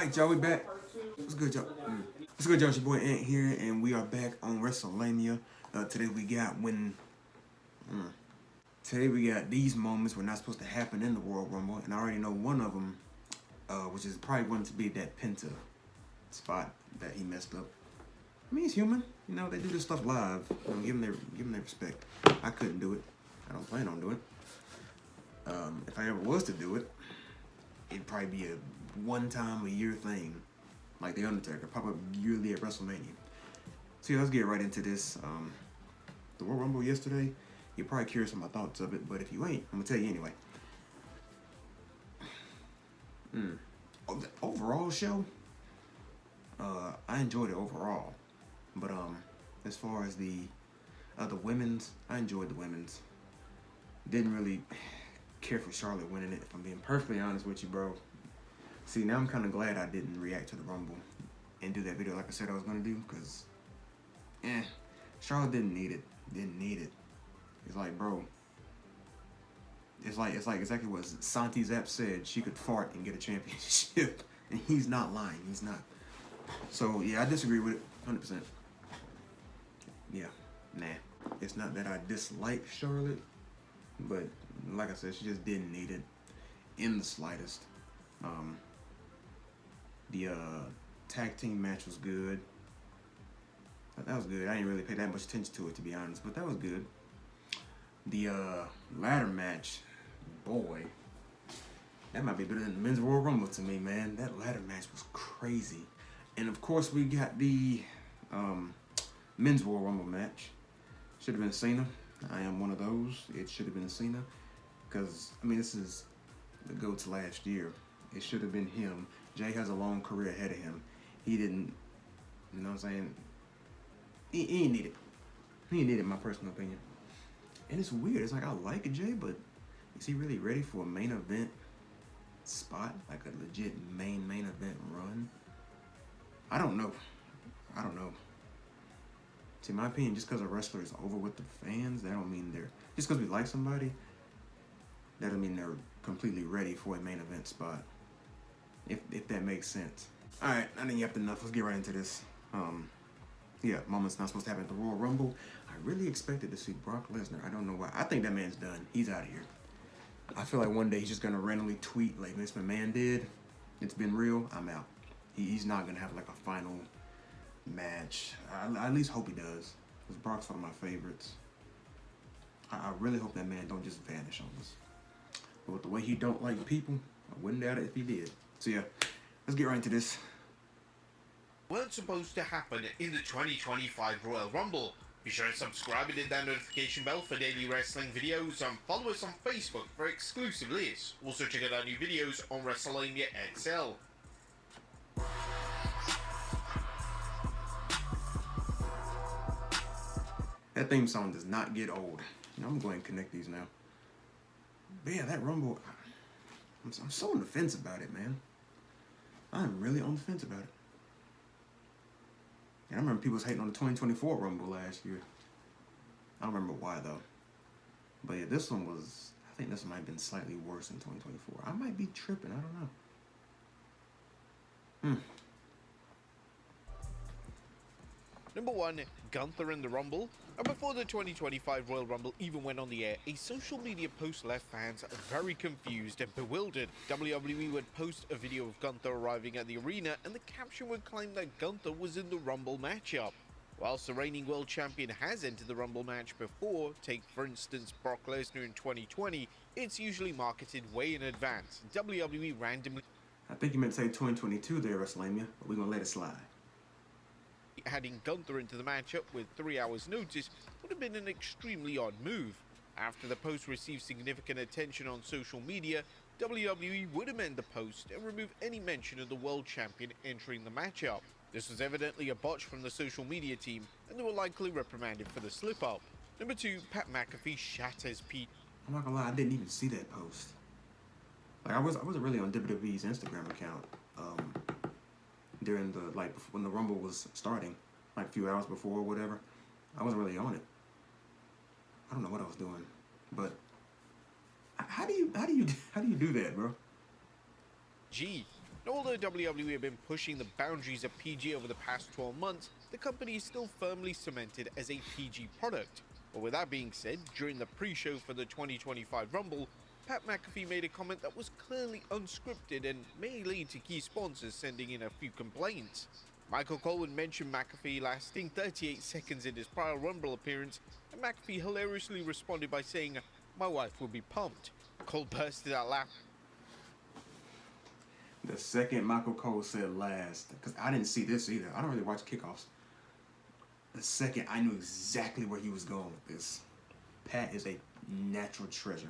Alright, y'all, we back. What's good, y'all? What's good, y'all? It's your boy Ant here, and we are back on WrestleMania. Today we got Today we got these moments were not supposed to happen in the Royal Rumble, and I already know one of them, which is probably going to be that Penta spot that he messed up. I mean, he's human. You know, they do this stuff live. You know, give them their respect. I couldn't do it. I don't plan on doing it. If I ever was to do it, it'd probably be a one-time-a-year thing, like The Undertaker, pop up yearly at WrestleMania. So yeah, let's get right into this. The Royal Rumble yesterday, you're probably curious on my thoughts of it, but if you ain't, I'm gonna tell you anyway. The overall show, I enjoyed it overall, but as far as the women's, I enjoyed the women's. Didn't really care for Charlotte winning it, if I'm being perfectly honest with you, bro. See, now I'm kind of glad I didn't react to the Rumble and do that video like I said I was going to do, because, Charlotte didn't need it. Didn't need it. It's like, bro, it's like exactly what Santi Zap said. She could fart and get a championship, and he's not lying. He's not. So, yeah, I disagree with it, 100%. Yeah, nah. It's not that I dislike Charlotte, but like I said, she just didn't need it in the slightest. The tag team match was good. That was good. I didn't really pay that much attention to it, to be honest, but that was good. The ladder match, boy, that might be better than the Men's Royal Rumble to me, man. That ladder match was crazy. And of course, we got the Men's Royal Rumble match. Should have been Cena. I am one of those. It should have been Cena. Because, I mean, this is the GOAT to last year. It should have been him. Jay has a long career ahead of him. He didn't, you know what I'm saying? He didn't need it. He didn't need it, in my personal opinion. And it's weird. It's like, I like Jay, but is he really ready for a main event spot? Like a legit main event run? I don't know. See, in my opinion, just because a wrestler is over with the fans, that don't mean they're... Just because we like somebody, that doesn't mean they're completely ready for a main event spot. If that makes sense. Alright, I think you have enough. Let's get right into this. Yeah, moments not supposed to happen at the Royal Rumble. I really expected to see Brock Lesnar. I don't know why. I think that man's done. He's out of here. I feel like one day he's just going to randomly tweet like Vince McMahon did. It's been real. I'm out. He's not going to have like a final match. I at least hope he does, because Brock's one of my favorites. I really hope that man don't just vanish on us. But with the way he don't like people, I wouldn't doubt it if he did. So yeah, let's get right into this. Weren't supposed to happen in the 2025 Royal Rumble. Be sure to subscribe and hit that notification bell for daily wrestling videos, and follow us on Facebook for exclusive lists. Also check out our new videos on WrestleMania XL. That theme song does not get old. You know, I'm going to connect these now. But yeah, that Rumble, I'm so on the fence about it, man. I'm really on the fence about it. And I remember people was hating on the 2024 Rumble last year. I don't remember why, though. But yeah, this one was... I think this might have been slightly worse than 2024. I might be tripping. I don't know. Number 1, Gunther in the Rumble. And before the 2025 Royal Rumble even went on the air, a social media post left fans very confused and bewildered. WWE would post a video of Gunther arriving at the arena, and the caption would claim that Gunther was in the Rumble matchup. Whilst the reigning world champion has entered the Rumble match before, take for instance Brock Lesnar in 2020, it's usually marketed way in advance. WWE randomly... I think you meant to say 2022 there, WrestleMania, but we're going to let it slide. Adding Gunther into the matchup with 3 hours notice would have been an extremely odd move. After the post received significant attention on social media, WWE would amend the post and remove any mention of the world champion entering the matchup. This was evidently a botch from the social media team, and they were likely reprimanded for the slip-up. Number 2, Pat McAfee shatters Pete. I'm not gonna lie, I didn't even see that post. Like I wasn't really on WWE's Instagram account during the when the Rumble was starting, like a few hours before or whatever. I wasn't really on it. I don't know what I was doing, but how do you do that, bro? G. Now, although WWE have been pushing the boundaries of PG over the past 12 months, the company is still firmly cemented as a PG product. But with that being said, during the pre-show for the 2025 Rumble, Pat McAfee made a comment that was clearly unscripted and may lead to key sponsors sending in a few complaints. Michael Cole would mention McAfee lasting 38 seconds in his prior Rumble appearance, and McAfee hilariously responded by saying, "My wife will be pumped." Cole bursted out laughing. The second Michael Cole said last, because I didn't see this either. I don't really watch kickoffs. The second, I knew exactly where he was going with this. Pat is a natural treasure.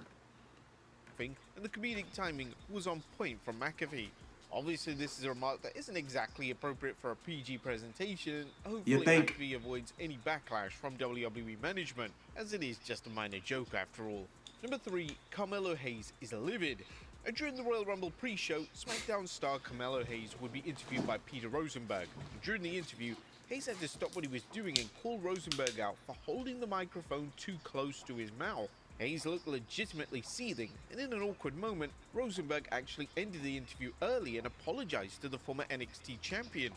And the comedic timing was on point from McAfee. Obviously, this is a remark that isn't exactly appropriate for a PG presentation. Hopefully, McAfee avoids any backlash from WWE management, as it is just a minor joke after all. Number 3, Carmelo Hayes is livid. During the Royal Rumble pre-show, SmackDown star Carmelo Hayes would be interviewed by Peter Rosenberg. During the interview, Hayes had to stop what he was doing and call Rosenberg out for holding the microphone too close to his mouth. Hayes looked legitimately seething, and in an awkward moment, Rosenberg actually ended the interview early and apologized to the former NXT champion.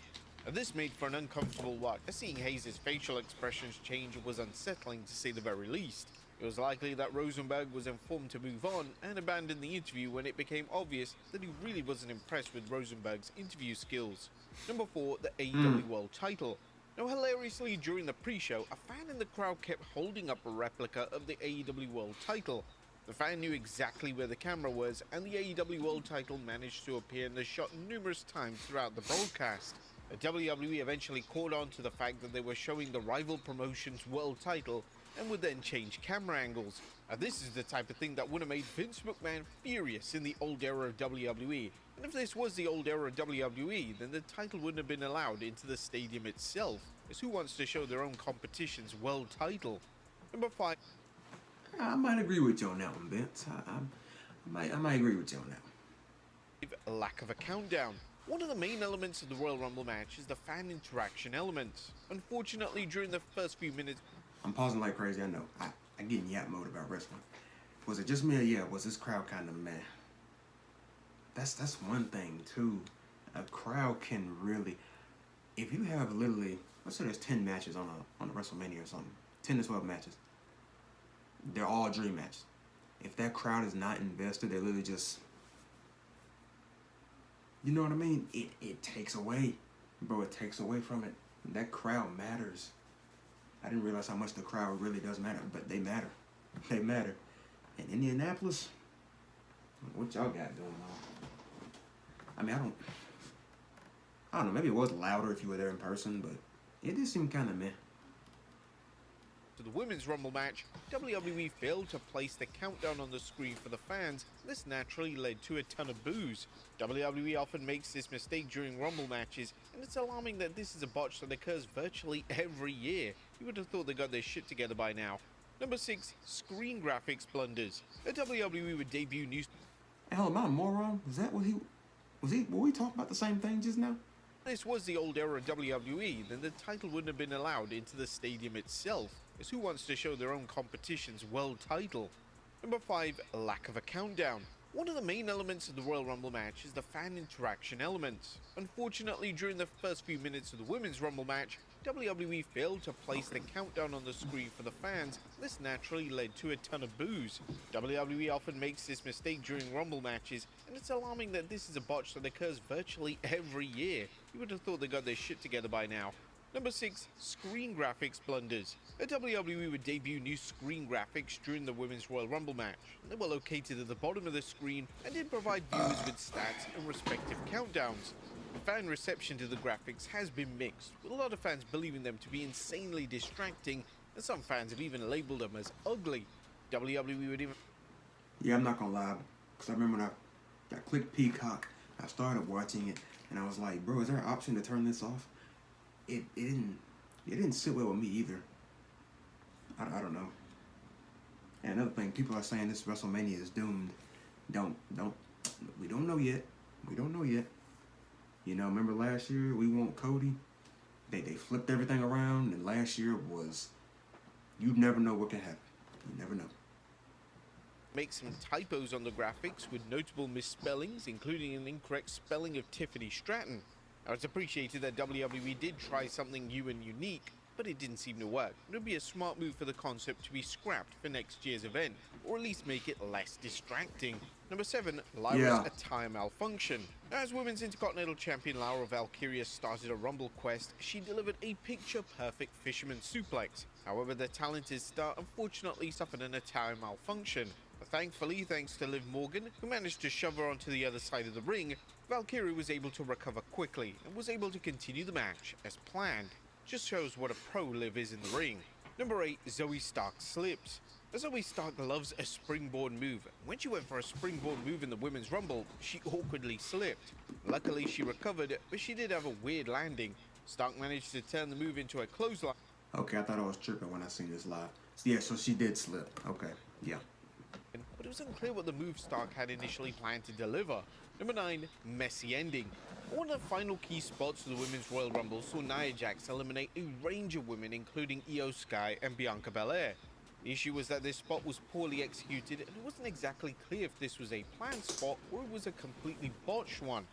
This made for an uncomfortable watch, as seeing Hayes' facial expressions change was unsettling to say the very least. It was likely that Rosenberg was informed to move on and abandon the interview when it became obvious that he really wasn't impressed with Rosenberg's interview skills. Number 4, the AEW World title. Now, hilariously, during the pre-show, a fan in the crowd kept holding up a replica of the AEW World title. The fan knew exactly where the camera was, and the AEW World title managed to appear in the shot numerous times throughout the broadcast. The WWE eventually caught on to the fact that they were showing the rival promotion's world title and would then change camera angles. Now, this is the type of thing that would have made Vince McMahon furious in the old era of WWE. And if this was the old era of WWE, then the title wouldn't have been allowed into the stadium itself, as who wants to show their own competition's world title? Number 5. I might agree with you on that one, Vince. I might agree with you on that one. Lack of a countdown. One of the main elements of the Royal Rumble match is the fan interaction element. Unfortunately, during the first few minutes... I'm pausing like crazy, I know. I get in yap mode about wrestling. Was it just me or yeah, was this crowd kind of meh? That's one thing too. A crowd can really, if you have literally, let's say there's 10 matches on a WrestleMania or something, 10 to 12 matches. They're all dream matches. If that crowd is not invested, they're literally just, you know what I mean? It takes away, bro. It takes away from it. That crowd matters. I didn't realize how much the crowd really does matter, but they matter. They matter. In Indianapolis, what y'all got going on? I mean, I don't know. Maybe it was louder if you were there in person, but it did seem kind of meh. To the Women's Rumble match, WWE failed to place the countdown on the screen for the fans. This naturally led to a ton of boos. WWE often makes this mistake during Rumble matches, and it's alarming that this is a botch that occurs virtually every year. You would have thought they got their shit together by now. Number 6, screen graphics blunders. The WWE would debut new... Hell, am I a moron? Is that what were we talking about the same thing just now? This was the old era of WWE, then the title wouldn't have been allowed into the stadium itself, as who wants to show their own competition's world title? Number 5, lack of a countdown. One of the main elements of the Royal Rumble match is the fan interaction element. Unfortunately, during the first few minutes of the Women's Rumble match, WWE failed to place the countdown on the screen for the fans. This naturally led to a ton of boos. WWE often makes this mistake during Rumble matches, and it's alarming that this is a botch that occurs virtually every year. You would have thought they got their shit together by now. Number 6, screen graphics blunders. WWE would debut new screen graphics during the Women's Royal Rumble match. They were located at the bottom of the screen and did provide viewers with stats and respective countdowns. Fan reception to the graphics has been mixed, with a lot of fans believing them to be insanely distracting, and some fans have even labeled them as ugly. WWE would even... Yeah, I'm not gonna lie, because I remember when I clicked Peacock, I started watching it, and I was like, bro, is there an option to turn this off? It didn't sit well with me either. I don't know. And another thing, people are saying this WrestleMania is doomed. We don't know yet. We don't know yet. You know, remember last year we want Cody? They flipped everything around, and last year was, you never know what can happen. You never know. make some typos on the graphics with notable misspellings, including an incorrect spelling of Tiffany Stratton. Now, it's appreciated that WWE did try something new and unique, but it didn't seem to work. It would be a smart move for the concept to be scrapped for next year's event, or at least make it less distracting. Number 7, Lyra's Yeah. attire malfunction. As Women's Intercontinental Champion Lyra Valkyria started a Rumble quest, she delivered a picture-perfect fisherman suplex. However, the talented star unfortunately suffered an attire malfunction. Thankfully, thanks to Liv Morgan, who managed to shove her onto the other side of the ring, Valkyria was able to recover quickly and was able to continue the match as planned. Just shows what a pro Liv is in the ring. Number 8, Zoe Stark slips. Zoe Stark loves a springboard move. When she went for a springboard move in the Women's Rumble, she awkwardly slipped. Luckily, she recovered, but she did have a weird landing. Stark managed to turn the move into a clothesline. Okay, I thought I was tripping when I seen this live. Yeah, so she did slip. Okay, yeah. But it was unclear what the move Stark had initially planned to deliver. Number 9, messy ending. One of the final key spots of the Women's Royal Rumble saw Nia Jax eliminate a range of women, including Io Sky and Bianca Belair. The issue was that this spot was poorly executed, and it wasn't exactly clear if this was a planned spot or it was a completely botched one.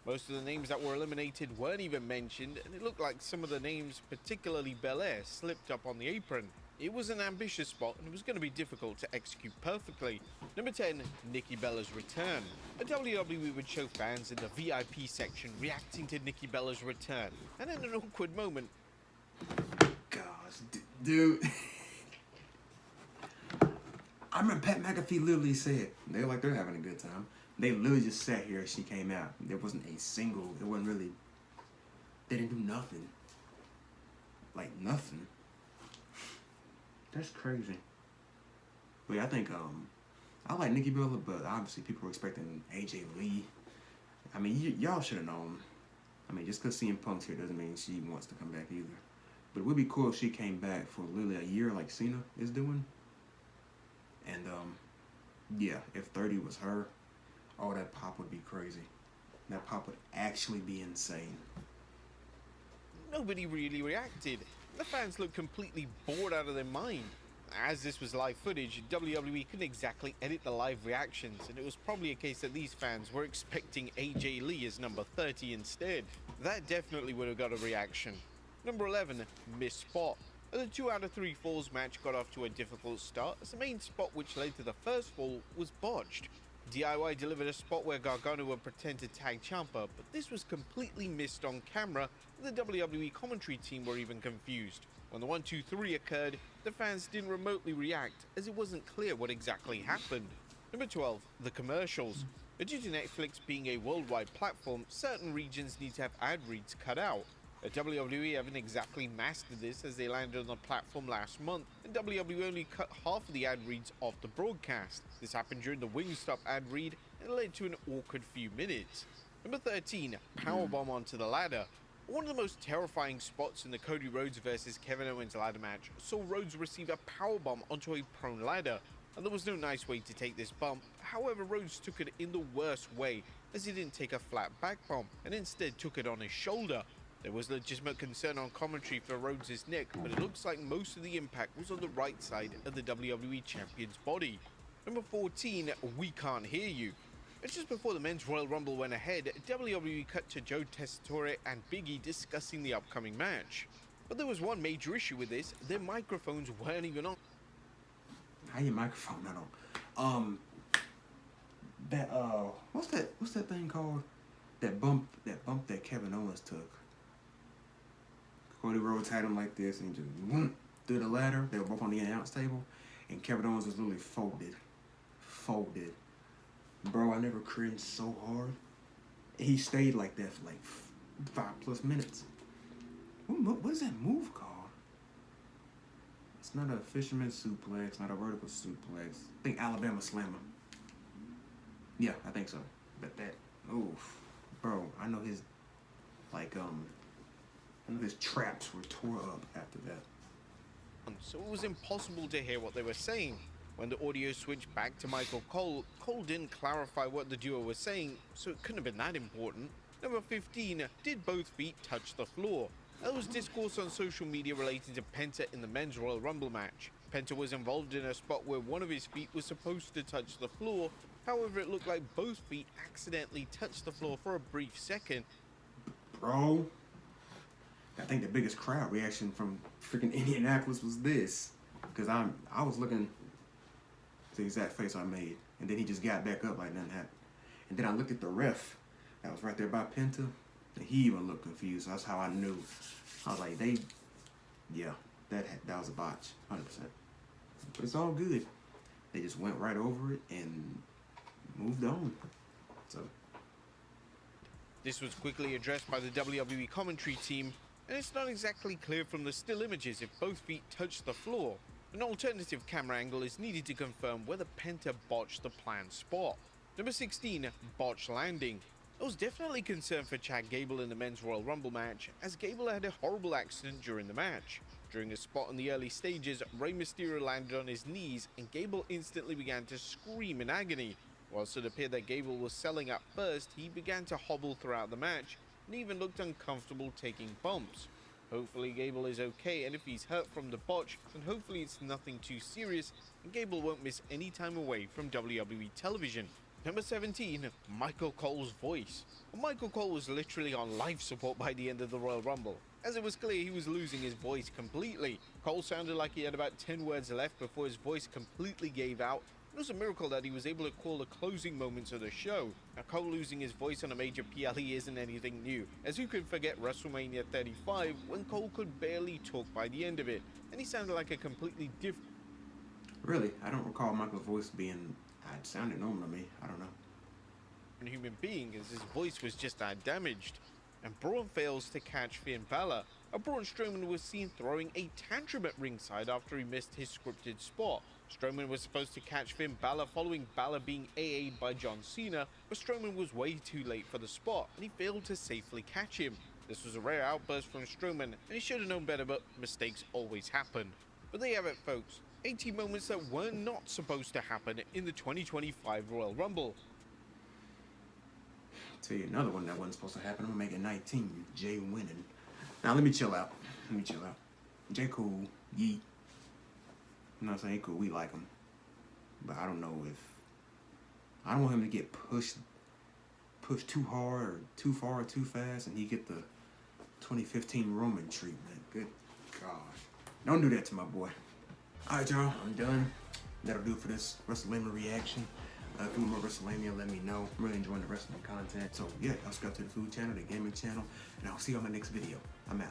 Most of the names that were eliminated weren't even mentioned, and it looked like some of the names, particularly Belair, slipped up on the apron. It was an ambitious spot, and it was going to be difficult to execute perfectly. Number 10, Nikki Bella's return. The WWE would show fans in the VIP section reacting to Nikki Bella's return, and in an awkward moment, Gosh, dude. I remember Pat McAfee literally said, they're like they're having a good time. They literally just sat here as she came out. There wasn't a single, it wasn't really, they didn't do nothing. Like nothing. That's crazy. But yeah, I think, I like Nikki Bella, but obviously people were expecting AJ Lee. I mean, y'all should have known. I mean, just because CM Punk's here doesn't mean she wants to come back either. But it would be cool if she came back for literally a year like Cena is doing. And, yeah, if 30 was her, oh, that pop would be crazy. That pop would actually be insane. nobody really reacted. The fans looked completely bored out of their mind. As this was live footage, WWE couldn't exactly edit the live reactions, and it was probably a case that these fans were expecting AJ Lee as number 30 instead. That definitely would have got a reaction. Number 11, missed spot. The 2 out of 3 falls match got off to a difficult start, as the main spot which led to the first fall was botched. DIY delivered a spot where Gargano would pretend to tag Ciampa, but this was completely missed on camera, and the WWE commentary team were even confused. When the 1-2-3 occurred, the fans didn't remotely react, as it wasn't clear what exactly happened. Number 12, the commercials. Due to Netflix being a worldwide platform, certain regions need to have ad reads cut out. WWE haven't exactly mastered this, as they landed on the platform last month, and WWE only cut half of the ad reads off the broadcast. This happened during the Wingstop ad read, and led to an awkward few minutes. Number 13, powerbomb onto the ladder. One of the most terrifying spots in the Cody Rhodes vs Kevin Owens ladder match saw Rhodes receive a powerbomb onto a prone ladder, and there was no nice way to take this bump. However, Rhodes took it in the worst way, as he didn't take a flat back bump, and instead took it on his shoulder. There was legitimate concern on commentary for Rhodes' neck, but it looks like most of the impact was on the right side of the WWE Champion's body. Number 14, We Can't Hear You. Just before the Men's Royal Rumble went ahead, WWE cut to Joe Tessitore and Big E discussing the upcoming match. But there was one major issue with this: their microphones weren't even on. How your microphone not on? What's that thing called? That bump that Kevin Owens took. Cody Rhodes had him like this, and he just went through the ladder. They were both on the announce table, and Kevin Owens was literally folded. Bro, I never cringed so hard. He stayed like that for like 5+ minutes. What is that move called? It's not a fisherman suplex, not a vertical suplex. I think Alabama Slammer. Yeah, I think so. But that, oof, bro, I know his, his traps were tore up after that. So it was impossible to hear what they were saying. When the audio switched back to Michael Cole, Cole didn't clarify what the duo was saying, so it couldn't have been that important. Number 15, did both feet touch the floor? There was discourse on social media relating to Penta in the Men's Royal Rumble match. Penta was involved in a spot where one of his feet was supposed to touch the floor. However, it looked like both feet accidentally touched the floor for a brief second. Bro, I think the biggest crowd reaction from freaking Indianapolis was this. Because I was looking at the exact face I made. And then he just got back up like nothing happened. And then I looked at the ref that was right there by Penta. And he even looked confused. So that's how I knew. I was like, yeah, that was a botch, 100%. But it's all good. They just went right over it and moved on. So This was quickly addressed by the WWE commentary team, and it's not exactly clear from the still images if both feet touched the floor. An alternative camera angle is needed to confirm whether Penta botched the planned spot. Number 16, botch landing. I was definitely concerned for Chad Gable in the men's Royal Rumble match, as Gable had a horrible accident during the match. During a spot in the early stages, Rey Mysterio landed on his knees and Gable instantly began to scream in agony. Whilst it appeared that Gable was selling up first, he began to hobble throughout the match and even looked uncomfortable taking bumps. Hopefully Gable is okay, and if he's hurt from the botch, then hopefully it's nothing too serious and Gable won't miss any time away from WWE television. Number 17, Michael Cole's voice. Michael Cole was literally on life support by the end of the Royal Rumble, as it was clear he was losing his voice completely. Cole sounded like he had about 10 words left before his voice completely gave out. It was a miracle that he was able to call the closing moments of the show. Now, Cole losing his voice on a major PLE isn't anything new, as who could forget WrestleMania 35 when Cole could barely talk by the end of it, and he sounded like a completely different... Really, I don't recall Michael's voice being... It sounded normal to me. I don't know. human being, as his voice was just that damaged. And Braun fails to catch Finn Balor. Braun Strowman was seen throwing a tantrum at ringside after he missed his scripted spot. Strowman was supposed to catch Finn Balor following Balor being AA'd by John Cena, but Strowman was way too late for the spot and he failed to safely catch him. This was a rare outburst from Strowman and he should have known better, but mistakes always happen. But there you have it, folks. 18 moments that were not supposed to happen in the 2025 Royal Rumble. Tell you another one that wasn't supposed to happen. I'm gonna make it 19. Jay winning. Now let me chill out. Jay cool. Yeet. I'm not saying he cool. We like him. But I don't know if... I don't want him to get pushed too hard or too far or too fast and he get the 2015 Roman treatment. Good gosh. Don't do that to my boy. Alright, y'all. I'm done. That'll do it for this WrestleMania reaction. If you want more WrestleMania, let me know. I'm really enjoying the wrestling content. So, yeah, I'll subscribe to the food channel, the gaming channel, and I'll see you on my next video. I'm out.